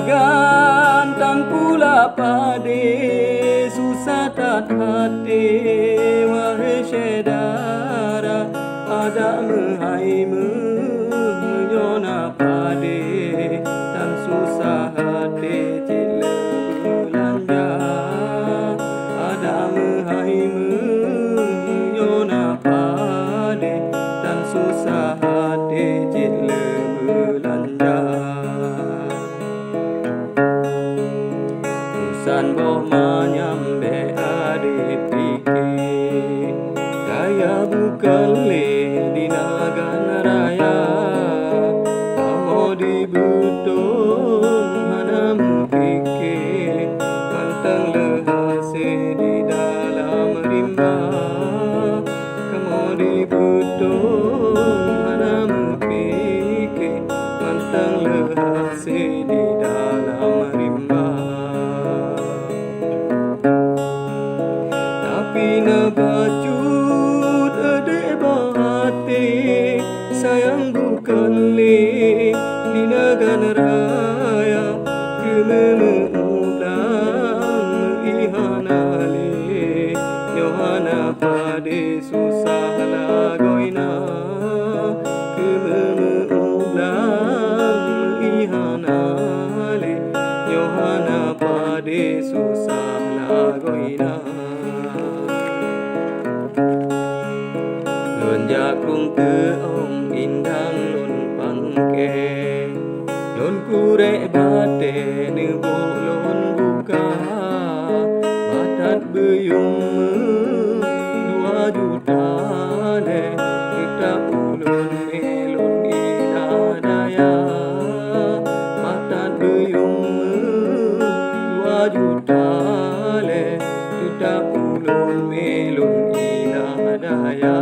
nagan tan pula pade susah tak hati wahai saudara ada menghai menyona pade tan susah hati cila belanja ada menghai menyona pade tan susah hati cila belanja San boh menyambe ade piki Kaya bukan le di nagan raya Kamu dibutuh mana piki Panton lehase di dalam rimba Kamu dibutuh mana piki Panton lehase di dalam rimba Tapi nabacut ade bahati sayang bukan le di nagan raya kememulang ihana le Yohana pade susah lagoina kememulang ihana le Yohana pade susah lagoina Lon jakung ke om indang lon pangke Lon kurek bate nebo lon buka Batat beyung 2 juta le Kita ulun melon ila daya Batat beyung 2 juta le Kita ulun melon ila daya